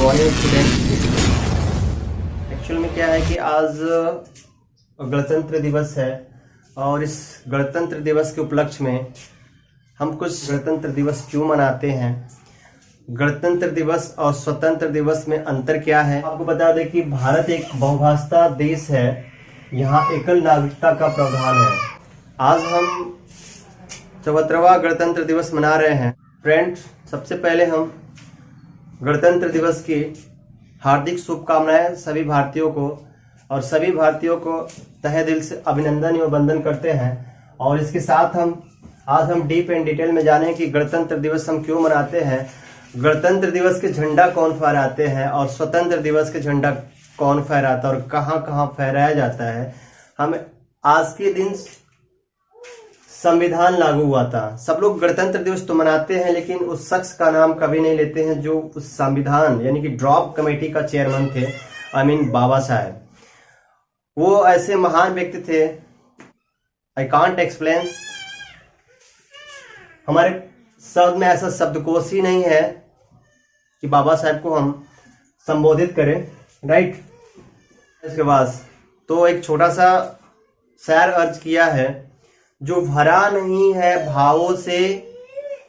Morning student. Actual में क्या है कि आज गणतंत्र दिवस है और इस गणतंत्र दिवस के उपलक्ष्य में हम कुछ गणतंत्र दिवस क्यों मनाते हैं, गणतंत्र दिवस और स्वतंत्र दिवस में अंतर क्या है। आपको बता दें कि भारत एक बहुभाषा देश है, यहाँ एकल नागरिकता का प्रावधान है। आज हम 74वां गणतंत्र दिवस मना रहे हैं। फ्रेंड्स, सबसे पहले हम गणतंत्र दिवस की हार्दिक शुभकामनाएं सभी भारतीयों को, और सभी भारतीयों को तहे दिल से अभिनंदन एवं वंदन करते हैं। और इसके साथ आज हम डीप एंड डिटेल में जाने कि गणतंत्र दिवस हम क्यों मनाते हैं, गणतंत्र दिवस के झंडा कौन फहराते हैं और स्वतंत्र दिवस के झंडा कौन फहराता है और कहां कहां फहराया जाता है। हम आज के दिन संविधान लागू हुआ था। सब लोग गणतंत्र दिवस तो मनाते हैं, लेकिन उस शख्स का नाम कभी नहीं लेते हैं जो उस संविधान यानी कि ड्रॉप कमेटी का चेयरमैन थे, आई मीन बाबा साहेब। वो ऐसे महान व्यक्ति थे, आई कांट एक्सप्लेन। हमारे शब्द में ऐसा शब्दकोश ही नहीं है कि बाबा साहेब को हम संबोधित करें, राइट। इसके बाद तो एक छोटा सा शेर अर्ज किया है, जो भरा नहीं है भावों से,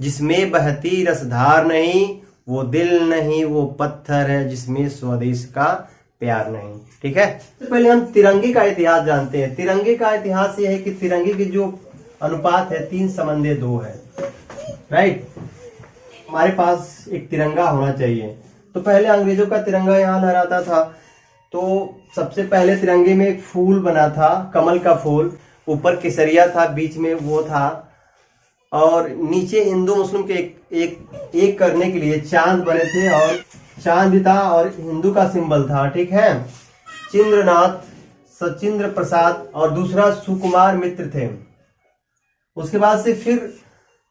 जिसमें बहती रसधार नहीं, वो दिल नहीं वो पत्थर है, जिसमें स्वदेश का प्यार नहीं। ठीक है, तो पहले हम तिरंगे का इतिहास जानते हैं। तिरंगे का इतिहास ये है कि तिरंगे की जो अनुपात है 3:2 है, राइट। हमारे पास एक तिरंगा होना चाहिए। तो पहले अंग्रेजों का तिरंगा यहाँ लहराता था, तो सबसे पहले तिरंगे में एक फूल बना था, कमल का फूल, ऊपर केसरिया था, बीच में वो था, और नीचे हिंदू मुस्लिम के एक करने के लिए चांद बने थे, और चांद भी था और हिंदू का सिंबल था। ठीक है, चिंद्रनाथ, सचिंद्र प्रसाद और दूसरा सुकुमार मित्र थे। उसके बाद से फिर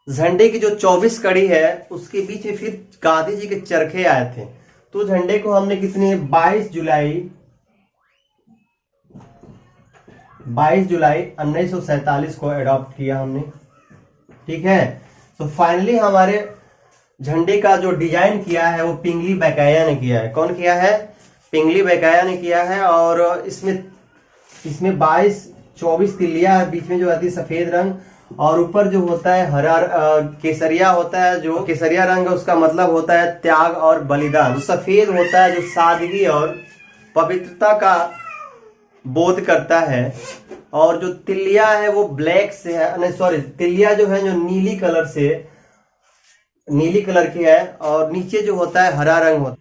झंडे की जो 24 कड़ी है उसके बीच में फिर गांधी जी के चरखे आए थे। तो झंडे को हमने कितने 22 जुलाई 1947 को अडॉप्ट किया हमने। ठीक है, तो फाइनली हमारे झंडे का जो डिजाइन किया है वो पिंगली बैकाया ने किया है। कौन किया है? पिंगली बैकाया ने किया है। और इसमें 24 तिल्लियां है, बीच में जो आती है सफेद रंग, और ऊपर जो होता है हरा केसरिया होता है। जो केसरिया रंग है उसका मतलब होता है त्याग और बलिदान। सफेद होता है जो सादगी और पवित्रता का बोध करता है। और जो तिल्लिया है वो ब्लैक से है, नहीं सॉरी, तिल्लिया जो है जो नीली कलर की है, और नीचे जो होता है हरा रंग होता है,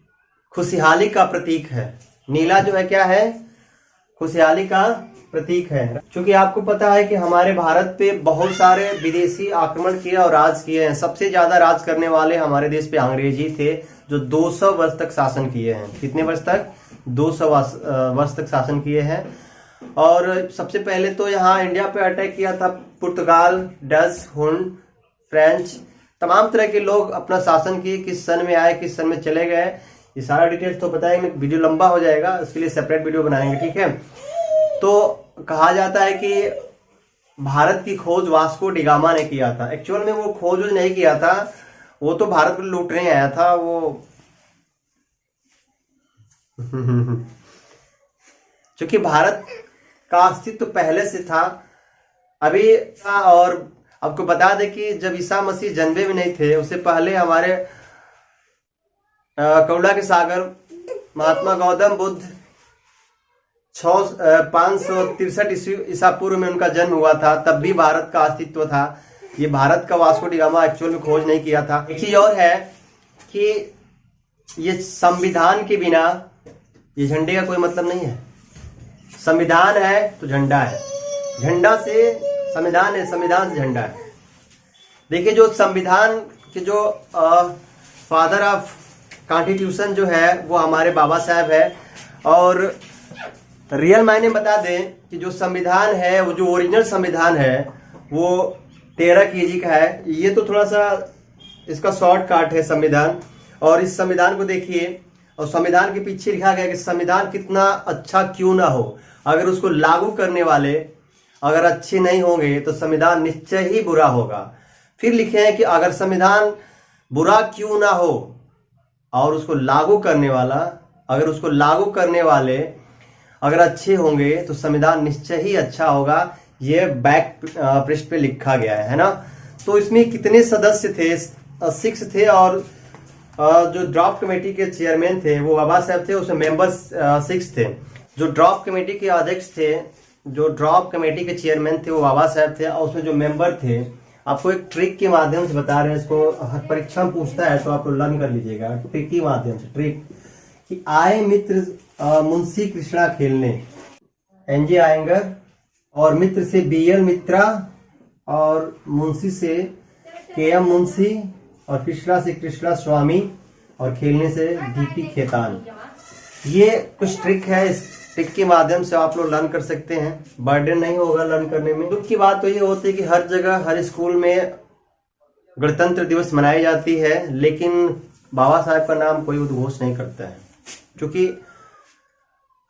खुशहाली का प्रतीक है। नीला जो है क्या है? खुशहाली का प्रतीक है। क्योंकि आपको पता है कि हमारे भारत पे बहुत सारे विदेशी आक्रमण किए और राज किए हैं। सबसे ज्यादा राज करने वाले हमारे देश पे अंग्रेज ही थे, जो 200 वर्ष तक शासन किए हैं। कितने वर्ष तक? 200 वर्ष तक शासन किए हैं। और सबसे पहले तो यहाँ इंडिया पे अटैक किया था पुर्तगाल, डच, हुन, फ्रेंच, तमाम तरह के लोग अपना शासन किए। किस सन में आए, किस सन में चले गए, ये सारा डिटेल्स तो बताएंगे, वीडियो लंबा हो जाएगा, उसके लिए सेपरेट वीडियो बनाएंगे। ठीक है, तो कहा जाता है कि भारत की खोज वास्को डिगामा ने किया था। एक्चुअल में वो खोज नहीं किया था, वो तो भारत को लूटने आया था वो क्योंकि भारत का अस्तित्व पहले से था अभी। और आपको बता दें कि जब ईसा मसीह जन्मे भी नहीं थे, उससे पहले हमारे करुणा के सागर महात्मा गौतम बुद्ध 563 ईसा पूर्व में उनका जन्म हुआ था, तब भी भारत का अस्तित्व था। ये भारत का वास्को डिगामा एक्चुअल में खोज नहीं किया था। एक चीज और है कि ये संविधान के बिना ये झंडे का कोई मतलब नहीं है। संविधान है तो झंडा है, झंडा से संविधान है, संविधान से झंडा है। देखिए, जो संविधान के जो फादर ऑफ कॉन्स्टिट्यूशन जो है वो हमारे बाबा साहब है। और रियल मायने बता दें कि जो संविधान है, वो जो ओरिजिनल संविधान है वो 13 केजी का है। ये तो थोड़ा सा इसका शॉर्टकट है संविधान। और इस संविधान को देखिए, और संविधान के पीछे लिखा गया कि संविधान कितना अच्छा क्यों ना हो, अगर उसको लागू करने वाले अगर अच्छे नहीं होंगे तो संविधान निश्चय ही बुरा होगा। फिर लिखे हैं कि अगर संविधान बुरा क्यों ना हो, और उसको लागू करने वाला, अगर उसको लागू करने वाले अगर अच्छे होंगे तो संविधान निश्चय ही अच्छा होगा। ये बैक पृष्ठ पे लिखा गया है ना। तो इसमें कितने सदस्य थे? 6 थे, और जो ड्राफ्ट कमेटी के चेयरमैन थे वो बाबा साहब थे, उसमें मेंबर्स 6 थे। जो ड्राफ्ट कमेटी के अध्यक्ष थे, जो ड्राफ्ट कमेटी के चेयरमैन थे वो बाबा साहब थे, और उसमें जो मेंबर थे, आपको एक ट्रिक के माध्यम से बता रहे हैं, इसको परीक्षा में पूछता है तो आप लर्न कर लीजिएगा। ट्रिक के माध्यम से, ट्रिक कि आए मित्र मुंशी कृष्णा खेलने, एनजे आयंगर, और मित्र से बीएल मित्रा, और मुंशी से केएम मुंशी, और कृष्णा से कृष्णा स्वामी, और खेलने से डीपी खेतान। ये कुछ ट्रिक है, इस ट्रिक के माध्यम से आप लोग लर्न कर सकते हैं, बर्डन नहीं होगा लर्न करने में। दुख की बात तो ये होती है कि हर जगह हर स्कूल में गणतंत्र दिवस मनाई जाती है, लेकिन बाबा साहब का नाम कोई उद्घोष नहीं करता है। क्योंकि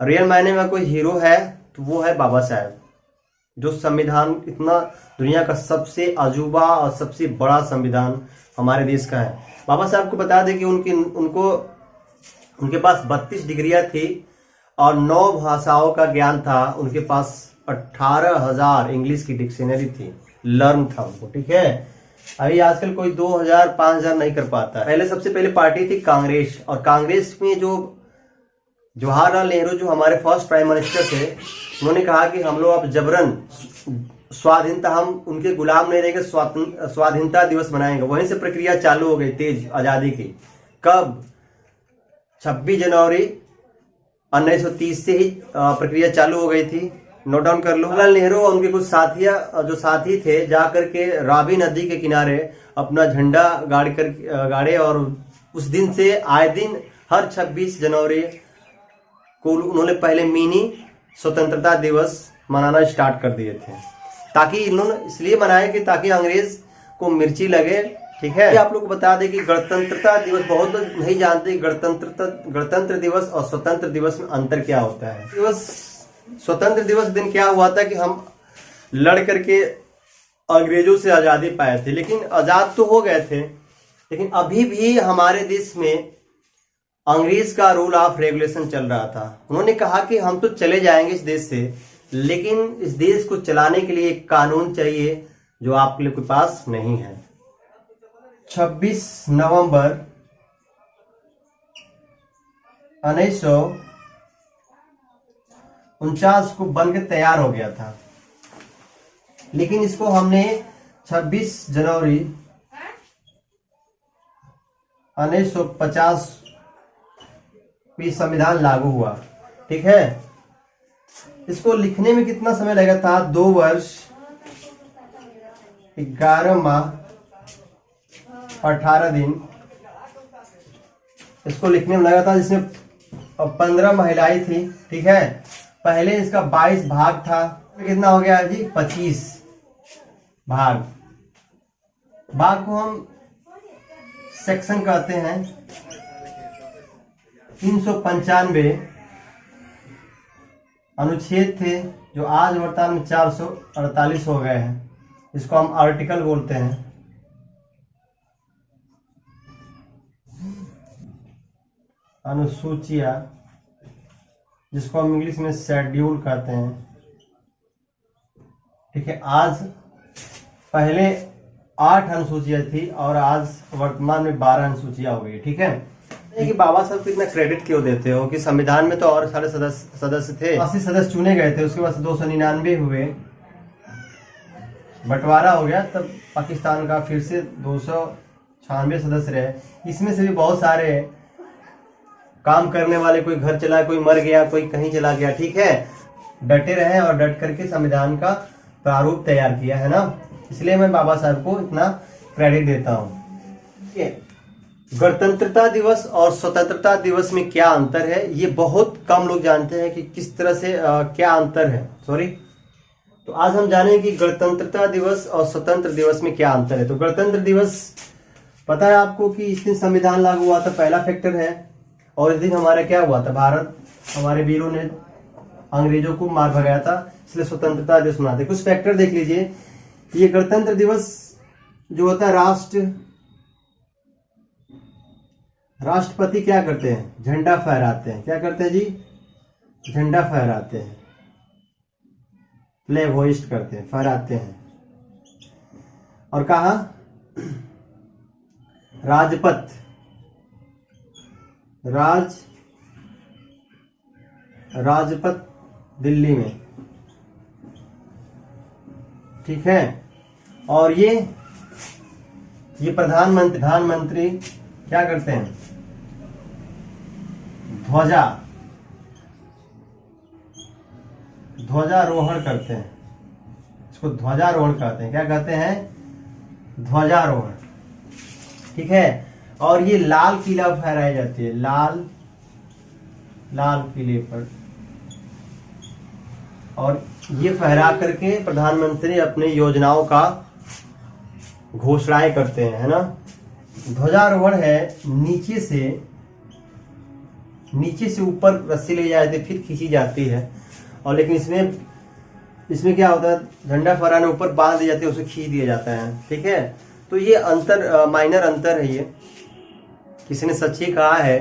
रियल मायने में कोई हीरो है तो वो है बाबा साहब, जो संविधान इतना दुनिया का सबसे अजूबा और सबसे बड़ा संविधान हमारे देश का है। बाबा साहब को बता दें कि उनके पास 32 डिग्रियां थी और 9 भाषाओं का ज्ञान था। उनके पास 18,000 इंग्लिश की डिक्शनरी थी, लर्न था उनको, ठीक है। अभी आजकल कोई 2,000 5,000 नहीं कर पाता। पहले सबसे पहले पार्टी थी कांग्रेस, और कांग्रेस में जो जवाहरलाल नेहरू जो हमारे फर्स्ट प्राइम मिनिस्टर थे, उन्होंने कहा कि हम लोग अब जबरन स्वाधीनता, हम उनके गुलाम नहीं रहेंगे, स्वाधीनता दिवस मनाएंगे। वहीं से प्रक्रिया चालू हो गई तेज आजादी की। कब? 26 जनवरी 1930 से ही प्रक्रिया चालू हो गई थी। नोट डाउन कर लो। जवाहरलाल नेहरू और उनके कुछ साथी थे, जाकर के रावी नदी के किनारे अपना झंडा गाड़े, और उस दिन से आए दिन हर 26 जनवरी को उन्होंने पहले मिनी स्वतंत्रता दिवस मनाना स्टार्ट कर दिए थे। ताकि इन्होंने इसलिए मनाए कि ताकि अंग्रेज को मिर्ची लगे, ठीक है। आप लोग को बता दें कि गणतंत्रता दिवस, बहुत लोग नहीं जानते गणतंत्र दिवस और स्वतंत्र दिवस में अंतर क्या होता है। स्वतंत्र दिवस दिन क्या हुआ था कि हम लड़ करके अंग्रेजों से आजादी पाए थे, लेकिन आजाद तो हो गए थे, लेकिन अभी भी हमारे देश में अंग्रेज का रूल ऑफ रेगुलेशन चल रहा था। उन्होंने कहा कि हम तो चले जाएंगे इस देश से, लेकिन इस देश को चलाने के लिए एक कानून चाहिए जो आपके लिए पास नहीं है। 26 नवंबर 1949 को बनकर तैयार हो गया था, लेकिन इसको हमने 26 जनवरी 1950 में संविधान लागू हुआ, ठीक है। इसको लिखने में कितना समय लगा था? 2 वर्ष 11 माह 18 दिन इसको लिखने में लगा था, जिसमें 15 महिलाएं थी, ठीक है। पहले इसका 22 भाग था, कितना हो गया जी? 25 भाग को हम सेक्शन कहते हैं। 395 अनुच्छेद थे, जो आज वर्तमान में 448 हो गए हैं। इसको हम आर्टिकल बोलते हैं। अनुसूचियां, जिसको हम इंग्लिश में शेड्यूल कहते हैं, ठीक है। आज पहले 8 अनुसूचियां थी और आज वर्तमान में 12 अनुसूचियां हो गई, ठीक है। कि बाबा साहब को इतना क्रेडिट क्यों देते हो कि संविधान में तो और सारे सदस्य थे, 80 सदस्य चुने गए थे, उसके बाद 299 हुए, बंटवारा हो गया, तब पाकिस्तान का फिर से 296 सदस्य रहे। इसमें से भी बहुत सारे काम करने वाले, कोई घर चला, कोई मर गया, कोई कहीं चला गया, ठीक है। डटे रहे और डट करके संविधान का प्रारूप तैयार किया है ना, इसलिए मैं बाबा साहब को इतना क्रेडिट देता हूँ। गणतंत्रता दिवस और स्वतंत्रता दिवस में क्या अंतर है, ये बहुत कम लोग जानते हैं कि किस तरह से क्या अंतर है। तो आज हम जानेंगे कि गणतंत्रता दिवस और स्वतंत्र दिवस में क्या अंतर है। तो गणतंत्र दिवस, पता है आपको कि इस दिन संविधान लागू हुआ था, पहला फैक्टर है। और इस दिन हमारा क्या हुआ था? भारत, हमारे वीरों ने अंग्रेजों को मार भगाया था, इसलिए स्वतंत्रता दिवस मनाते। कुछ फैक्टर देख लीजिए। ये गणतंत्र दिवस जो होता है, राष्ट्रपति क्या करते हैं? झंडा फहराते हैं। क्या करते हैं जी? झंडा फहराते हैं, फ्लैग होइस्ट करते हैं, फहराते हैं। और कहा? राजपथ, राजपथ दिल्ली में, ठीक है। और ये प्रधानमंत्री क्या करते हैं? ध्वजारोहण करते हैं। इसको ध्वजारोहण कहते हैं। क्या कहते हैं? ध्वजारोहण, ठीक है। और ये लाल किला फहराई जाती है, लाल किले पर। और ये फहरा करके प्रधानमंत्री अपने योजनाओं का घोषणाएं करते हैं, है ना। ध्वजारोहण है, नीचे से ऊपर रस्सी ले जाती है, फिर खींची जाती है। और लेकिन इसमें क्या होता है? झंडा फहराने ऊपर बांध दी जाती है, उसे खींच दिया जाता है, ठीक है। तो ये माइनर अंतर है। ये किसी ने सच ही कहा है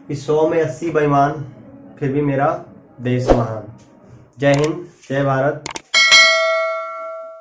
कि 100 में 80 बेईमान, फिर भी मेरा देश महान। जय हिंद, जय भारत।